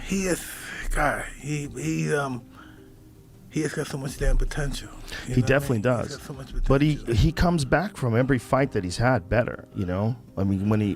He is, God, he has got so much damn potential. He definitely does. He's got so much potential. But he comes back from every fight that he's had better, you know? I mean, when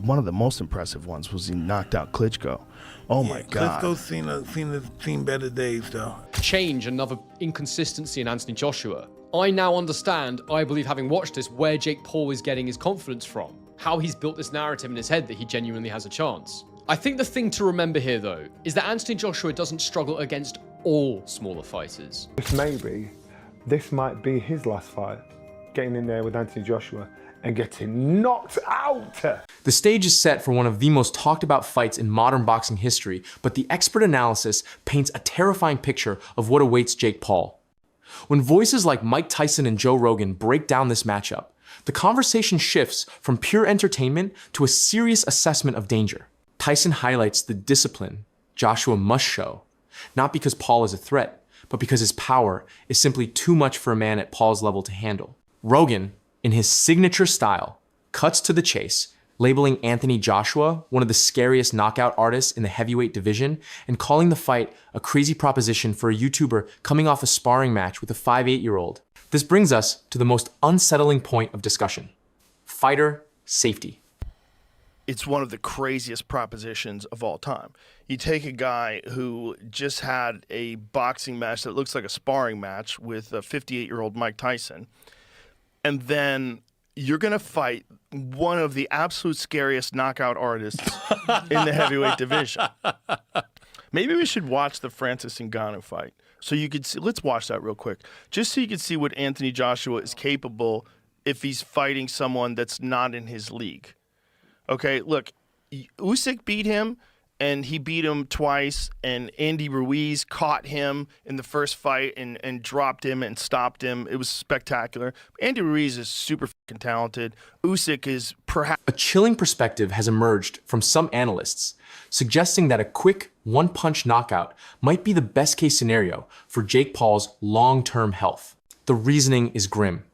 one of the most impressive ones was he knocked out Klitschko. Oh my God. Klitschko's seen better days though. Change, another inconsistency in Anthony Joshua. I now understand, I believe having watched this, where Jake Paul is getting his confidence from. How he's built this narrative in his head that he genuinely has a chance. I think the thing to remember here though, is that Anthony Joshua doesn't struggle against all smaller fighters. This might be his last fight, getting in there with Anthony Joshua and getting knocked out. The stage is set for one of the most talked about fights in modern boxing history, but the expert analysis paints a terrifying picture of what awaits Jake Paul. When voices like Mike Tyson and Joe Rogan break down this matchup, the conversation shifts from pure entertainment to a serious assessment of danger. Tyson highlights the discipline Joshua must show, not because Paul is a threat, but because his power is simply too much for a man at Paul's level to handle. Rogan, in his signature style, cuts to the chase, labeling Anthony Joshua one of the scariest knockout artists in the heavyweight division and calling the fight a crazy proposition for a YouTuber coming off a sparring match with a 5'8" This brings us to the most unsettling point of discussion: fighter safety. It's one of the craziest propositions of all time. You take a guy who just had a boxing match that looks like a sparring match with a 58-year-old Mike Tyson, and then you're going to fight one of the absolute scariest knockout artists in the heavyweight division. Maybe we should watch the Francis Ngannou fight so you could see. Let's watch that real quick, just so you can see what Anthony Joshua is capable if he's fighting someone that's not in his league. Okay, look, Usyk beat him, and he beat him twice, and Andy Ruiz caught him in the first fight and dropped him and stopped him. It was spectacular. Andy Ruiz is super fucking talented. Usyk is perhaps... A chilling perspective has emerged from some analysts, suggesting that a quick one-punch knockout might be the best-case scenario for Jake Paul's long-term health. The reasoning is grim.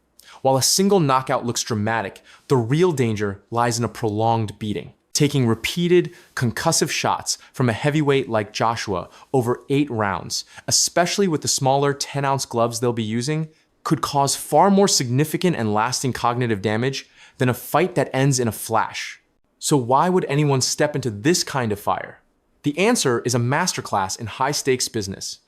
While a single knockout looks dramatic, the real danger lies in a prolonged beating. Taking repeated, concussive shots from a heavyweight like Joshua over 8 rounds, especially with the smaller 10-ounce gloves they'll be using, could cause far more significant and lasting cognitive damage than a fight that ends in a flash. So why would anyone step into this kind of fire? The answer is a masterclass in high-stakes business.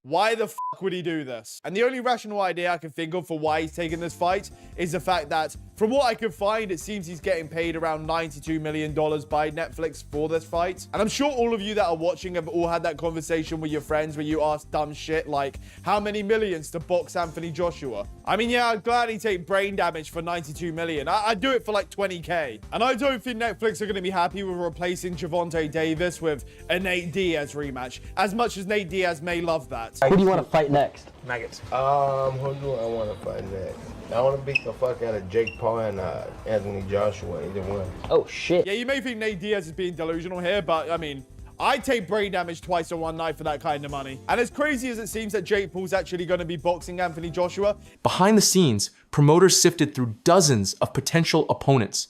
Why the f would he do this? And the only rational idea I can think of for why he's taking this fight is the fact that, from what I could find, it seems he's getting paid around $92 million by Netflix for this fight. And I'm sure all of you that are watching have all had that conversation with your friends where you ask dumb shit like, how many millions to box Anthony Joshua? I mean, yeah, I'd gladly take brain damage for 92 million. I'd do it for like 20K. And I don't think Netflix are going to be happy with replacing Gervonta Davis with a Nate Diaz rematch, as much as Nate Diaz may love that. Who do you want to fight next? Nuggets. Who do I want to fight next? I want to beat the fuck out of Jake Paul and Anthony Joshua, either one. Oh, shit. Yeah, you may think Nate Diaz is being delusional here, but, I mean, I'd take brain damage twice in one night for that kind of money. And as crazy as it seems that Jake Paul's actually going to be boxing Anthony Joshua, Behind the scenes, promoters sifted through dozens of potential opponents.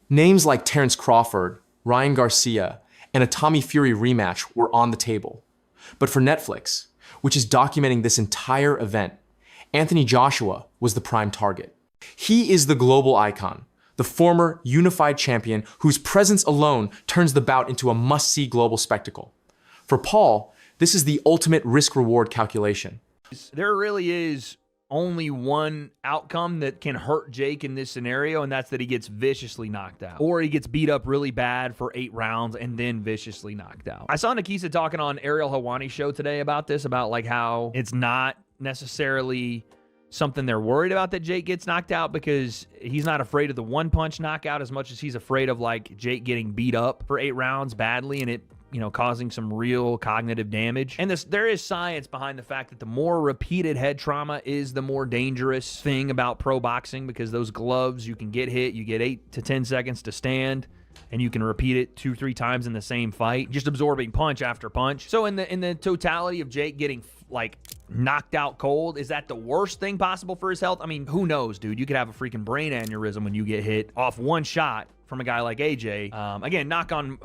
Names like Terrence Crawford, Ryan Garcia, and a Tommy Fury rematch were on the table. But for Netflix, which is documenting this entire event, Anthony Joshua was the prime target. He is the global icon, the former unified champion whose presence alone turns the bout into a must-see global spectacle. For Paul, this is the ultimate risk-reward calculation. There really is only one outcome that can hurt Jake in this scenario, and that's that he gets viciously knocked out. Or he gets beat up really bad for 8 rounds and then viciously knocked out. I saw Nikisa talking on Ariel Helwani's show today about this, about like how it's not necessarily something they're worried about that Jake gets knocked out, because he's not afraid of the one-punch knockout as much as he's afraid of like Jake getting beat up for 8 rounds badly and it, you know, causing some real cognitive damage. And there is science behind the fact that the more repeated head trauma is the more dangerous thing about pro boxing, because those gloves, you can get hit, you get 8 to 10 seconds to stand, and you can repeat it 2-3 times in the same fight, just absorbing punch after punch. So in the totality of Jake getting like knocked out cold, is that the worst thing possible for his health? I mean, who knows, dude? You could have a freaking brain aneurysm when you get hit off one shot from a guy like AJ. Again, knock on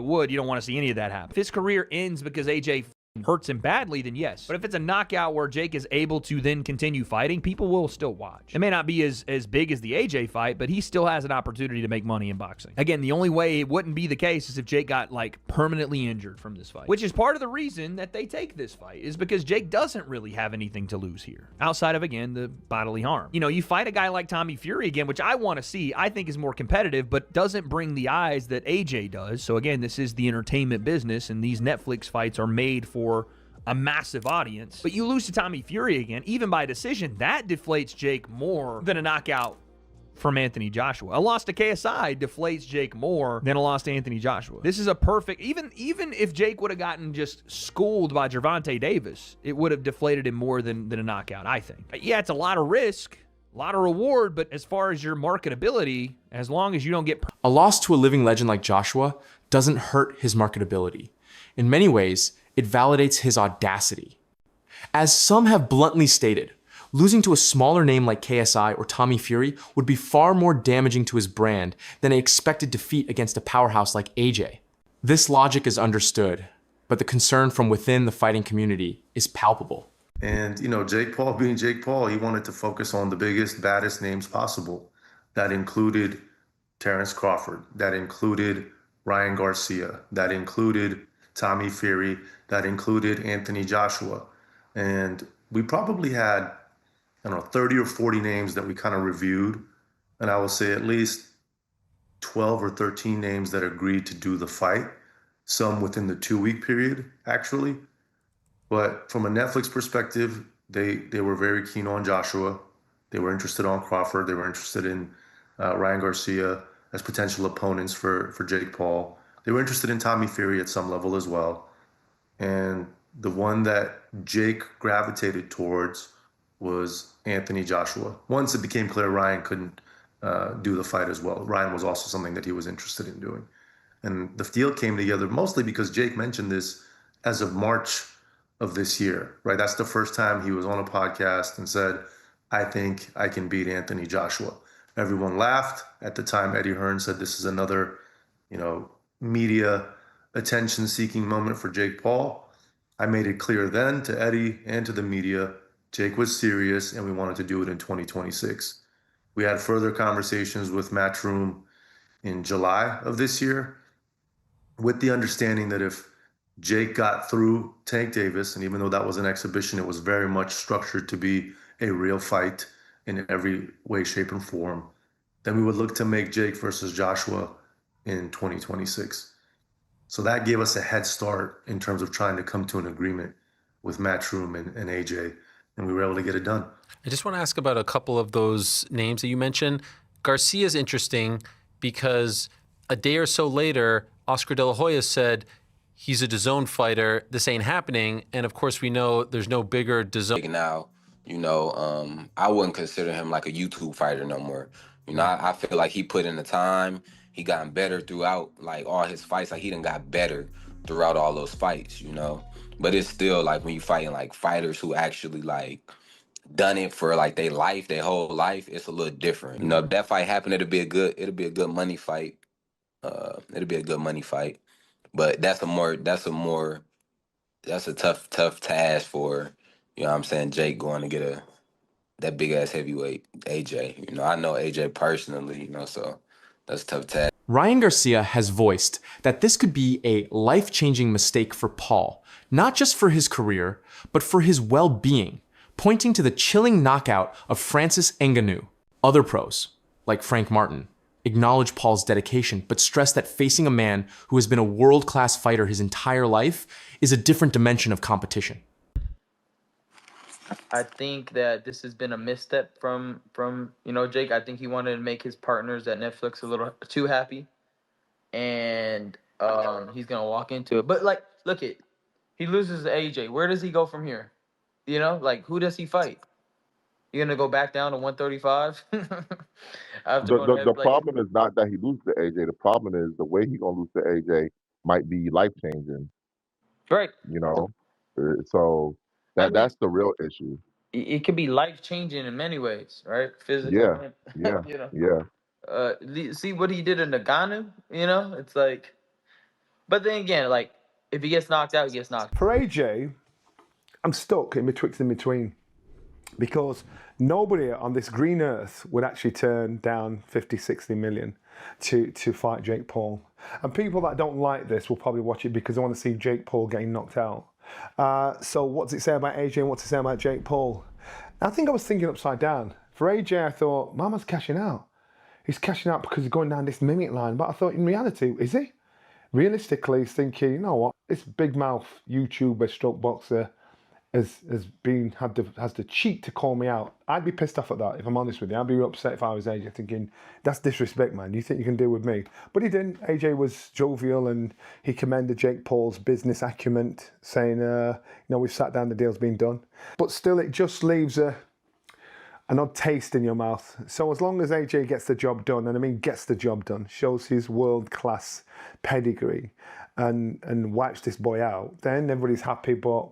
wood, you don't want to see any of that happen. If his career ends because AJ hurts him badly, then yes. But if it's a knockout where Jake is able to then continue fighting, people will still watch. It may not be as big as the AJ fight, but he still has an opportunity to make money in boxing. Again, the only way it wouldn't be the case is if Jake got like permanently injured from this fight, which is part of the reason that they take this fight, is because Jake doesn't really have anything to lose here outside of, again, the bodily harm. You know, you fight a guy like Tommy Fury again, which I want to see, I think is more competitive, but doesn't bring the eyes that AJ does. So again, this is the entertainment business, and these Netflix fights are made for a massive audience. But you lose to Tommy Fury again, even by decision, that deflates Jake more than a knockout from Anthony Joshua. A loss to KSI deflates Jake more than a loss to Anthony Joshua. This is a perfect, even if Jake would have gotten just schooled by Gervonta Davis, it would have deflated him more than a knockout, I think. Yeah, it's a lot of risk, a lot of reward, but as far as your marketability, as long as you don't get... A loss to a living legend like Joshua doesn't hurt his marketability. In many ways, it validates his audacity. As some have bluntly stated, losing to a smaller name like KSI or Tommy Fury would be far more damaging to his brand than an expected defeat against a powerhouse like AJ. This logic is understood, but the concern from within the fighting community is palpable. And, you know, Jake Paul being Jake Paul, he wanted to focus on the biggest, baddest names possible. That included Terrence Crawford, that included Ryan Garcia, that included Tommy Fury, that included Anthony Joshua. And we probably had, I don't know, 30 or 40 names that we kind of reviewed. And I will say at least 12 or 13 names that agreed to do the fight, some within the 2-week period, actually. But from a Netflix perspective, they were very keen on Joshua. They were interested on Crawford. They were interested in Ryan Garcia as potential opponents for Jake Paul. They were interested in Tommy Fury at some level as well. And the one that Jake gravitated towards was Anthony Joshua. Once it became clear Ryan couldn't do the fight as well, Ryan was also something that he was interested in doing. And the deal came together mostly because Jake mentioned this as of March of this year, right? That's the first time he was on a podcast and said, I think I can beat Anthony Joshua. Everyone laughed. At the time, Eddie Hearn said this is another, you know, media attention-seeking moment for Jake Paul. I made it clear then to Eddie and to the media, Jake was serious and we wanted to do it in 2026. We had further conversations with Matchroom in July of this year with the understanding that if Jake got through Tank Davis, and even though that was an exhibition, it was very much structured to be a real fight in every way, shape, and form, then we would look to make Jake versus Joshua in 2026. So that gave us a head start in terms of trying to come to an agreement with Matchroom and AJ, and we were able to get it done. I just want to ask about a couple of those names that you mentioned. Garcia's interesting because a day or so later, Oscar De La Hoya said he's a DAZN fighter. This ain't happening. And of course, we know there's no bigger DAZN. Now, you know, I wouldn't consider him like a YouTube fighter no more. You know, I feel like he put in the time. He gotten better throughout, like, all his fights. Like, he done got better throughout all those fights, you know? But it's still, like, when you fighting, like, fighters who actually, like, done it for, like, their life, their whole life, it's a little different. You know, if that fight happened, it'll be a good money fight. It'll be a good money fight. But that's a tough task for, you know what I'm saying, Jake going to get that big-ass heavyweight, AJ. You know, I know AJ personally, you know, so that's a tough task. Ryan Garcia has voiced that this could be a life-changing mistake for Paul, not just for his career, but for his well-being, pointing to the chilling knockout of Francis Ngannou. Other pros, like Frank Martin, acknowledge Paul's dedication, but stress that facing a man who has been a world-class fighter his entire life is a different dimension of competition. I think that this has been a misstep from you know, Jake. I think he wanted to make his partners at Netflix a little too happy, and he's gonna walk into it. But like, look it, he loses to AJ. Where does he go from here? You know, like, who does he fight? You gonna go back down to 135? The problem is not that he loses to AJ. The problem is the way he gonna lose to AJ might be life changing. Right. You know, so that's the real issue. It could be life changing in many ways, right? Physically. Yeah, yeah, You know? yeah. See what he did in Nagano. You know, it's like. But then again, like if he gets knocked out, he gets knocked. For AJ, I'm stuck in betwixt and between, because nobody on this green earth would actually turn down 50, 60 million to fight Jake Paul. And people that don't like this will probably watch it because they want to see Jake Paul getting knocked out. So what's it say about AJ and what's it say about Jake Paul? I think I was thinking upside down. For AJ, I thought, Mama's cashing out. He's cashing out because he's going down this mimic line. But I thought, in reality, is he? Realistically, he's thinking, you know what, this big mouth YouTuber stroke boxer has the cheek to call me out. I'd be pissed off at that, if I'm honest with you. I'd be upset if I was AJ, thinking, that's disrespect, man. You think you can deal with me? But he didn't. AJ was jovial and he commended Jake Paul's business acumen, saying, we've sat down, the deal's been done. But still, it just leaves an odd taste in your mouth. So as long as AJ gets the job done, and I mean gets the job done, shows his world-class pedigree, and wipes this boy out, then everybody's happy. But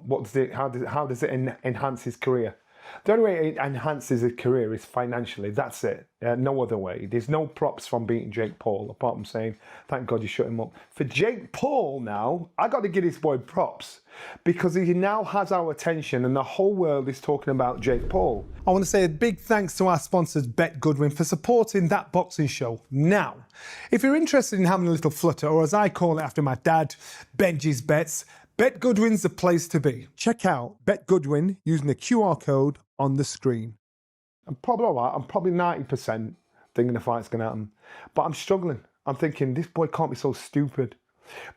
how does it enhance his career? The only way it enhances his career is financially. That's it. No other way. There's no props from beating Jake Paul, apart from saying, thank God you shut him up. For Jake Paul now, I got to give this boy props, because he now has our attention and the whole world is talking about Jake Paul. I want to say a big thanks to our sponsors, Bet Goodwin, for supporting That Boxing Show. Now, if you're interested in having a little flutter, or as I call it after my dad, Benji's Bets, Bet Goodwin's the place to be. Check out Bet Goodwin using the QR code on the screen. I'm probably all right. I'm probably 90% thinking the fight's going to happen. But I'm struggling. I'm thinking, this boy can't be so stupid.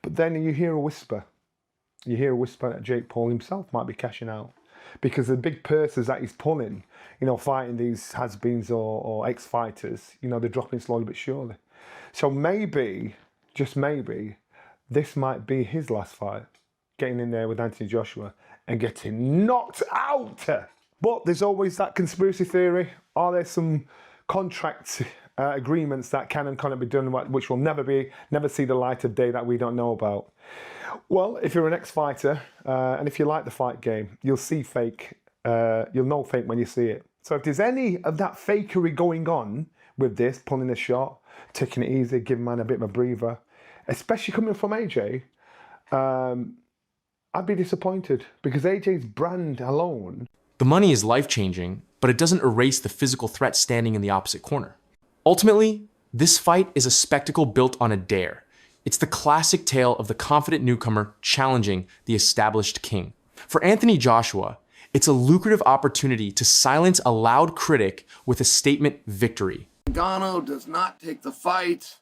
But then you hear a whisper. You hear a whisper that Jake Paul himself might be cashing out. Because the big purses that he's pulling, fighting these has-beens or ex-fighters, they're dropping slowly but surely. So maybe, just maybe, this might be his last fight. Getting in there with Anthony Joshua and getting knocked out. But there's always that conspiracy theory. Are there some contract agreements that can and cannot be done, which will never see the light of day, that we don't know about? Well, if you're an ex-fighter, and if you like the fight game, you'll see fake. You'll know fake when you see it. So if there's any of that fakery going on with this, pulling a shot, taking it easy, giving man a bit of a breather, especially coming from AJ, I'd be disappointed, because AJ's brand alone. The money is life-changing, but it doesn't erase the physical threat standing in the opposite corner. Ultimately, this fight is a spectacle built on a dare. It's the classic tale of the confident newcomer challenging the established king. For Anthony Joshua, it's a lucrative opportunity to silence a loud critic with a statement victory. Ngannou does not take the fight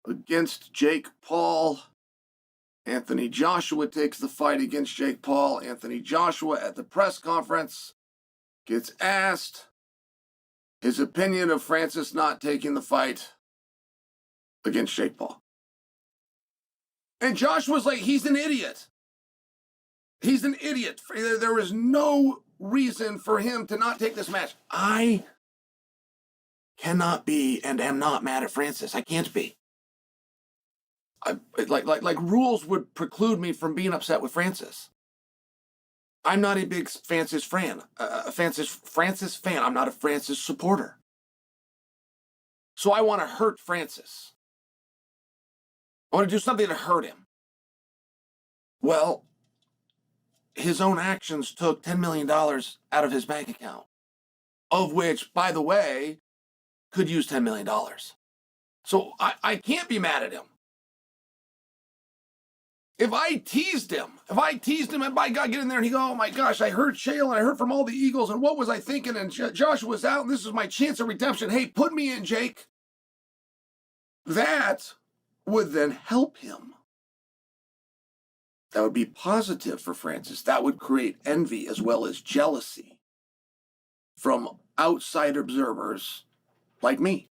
against Jake Paul. Anthony Joshua takes the fight against Jake Paul. Anthony Joshua at the press conference gets asked his opinion of Francis not taking the fight against Jake Paul. And Joshua's like, he's an idiot. He's an idiot. There is no reason for him to not take this match. I cannot be and am not mad at Francis. I can't be. Like rules would preclude me from being upset with Francis. I'm not a big Francis fan. Francis fan. I'm not a Francis supporter. So I want to hurt Francis. I want to do something to hurt him. Well, his own actions took $10 million out of his bank account, of which, by the way, could use $10 million. So I can't be mad at him. If I teased him, and by God, get in there and he go, oh my gosh, I heard Chael and I heard from all the Eagles, and what was I thinking? And Joshua's out, and this is my chance of redemption. Hey, put me in, Jake. That would then help him. That would be positive for Francis. That would create envy as well as jealousy from outside observers like me.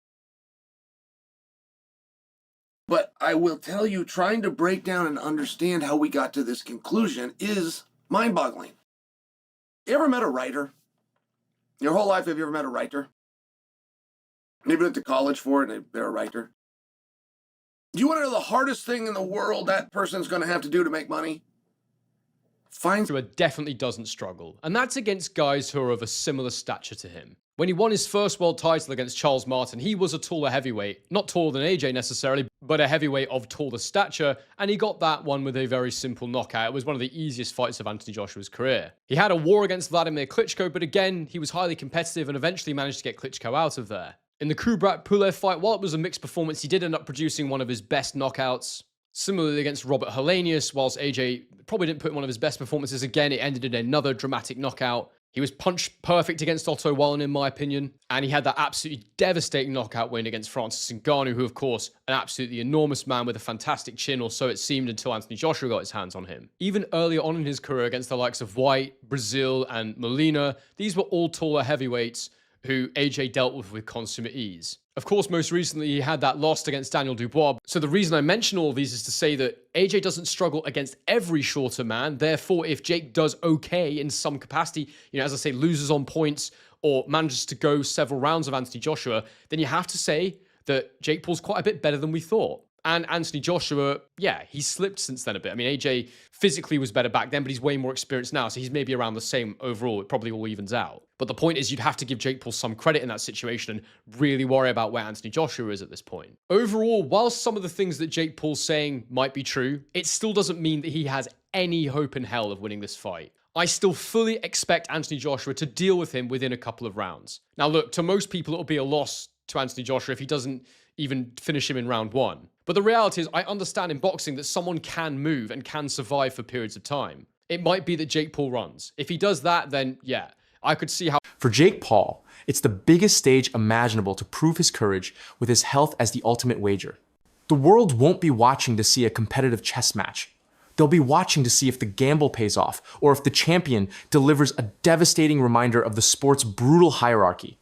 But I will tell you, trying to break down and understand how we got to this conclusion is mind-boggling. You ever met a writer? Your whole life, have you ever met a writer? Maybe went to college for it and they're a writer. Do you want to know the hardest thing in the world that person's going to have to do to make money? Joshua definitely doesn't struggle, and that's against guys who are of a similar stature to him. When he won his first world title against Charles Martin, he was a taller heavyweight. Not taller than AJ necessarily, but a heavyweight of taller stature, and he got that one with a very simple knockout. It was one of the easiest fights of Anthony Joshua's career. He had a war against Vladimir Klitschko, but again, he was highly competitive and eventually managed to get Klitschko out of there. In the Kubrat-Pulev fight, while it was a mixed performance, he did end up producing one of his best knockouts. Similarly against Robert Helenius, whilst AJ probably didn't put in one of his best performances again, it ended in another dramatic knockout. He was punch perfect against Otto Wallin, in my opinion, and he had that absolutely devastating knockout win against Francis Ngannou, who, of course, an absolutely enormous man with a fantastic chin, or so it seemed until Anthony Joshua got his hands on him. Even earlier on in his career against the likes of White, Brazil, and Molina, these were all taller heavyweights who AJ dealt with consummate ease. Of course, most recently, he had that loss against Daniel Dubois. So the reason I mention all of these is to say that AJ doesn't struggle against every shorter man. Therefore, if Jake does okay in some capacity, as I say, loses on points or manages to go several rounds of Anthony Joshua, then you have to say that Jake Paul's quite a bit better than we thought. And Anthony Joshua, yeah, he's slipped since then a bit. I mean, AJ physically was better back then, but he's way more experienced now, so he's maybe around the same overall. It probably all evens out. But the point is, you'd have to give Jake Paul some credit in that situation and really worry about where Anthony Joshua is at this point. Overall, while some of the things that Jake Paul's saying might be true, it still doesn't mean that he has any hope in hell of winning this fight. I still fully expect Anthony Joshua to deal with him within a couple of rounds. Now look, to most people, it'll be a loss to Anthony Joshua if he doesn't even finish him in round one. But the reality is, I understand in boxing that someone can move and can survive for periods of time. It might be that Jake Paul runs. If he does that, then yeah, I could see how... For Jake Paul, it's the biggest stage imaginable to prove his courage with his health as the ultimate wager. The world won't be watching to see a competitive chess match. They'll be watching to see if the gamble pays off or if the champion delivers a devastating reminder of the sport's brutal hierarchy.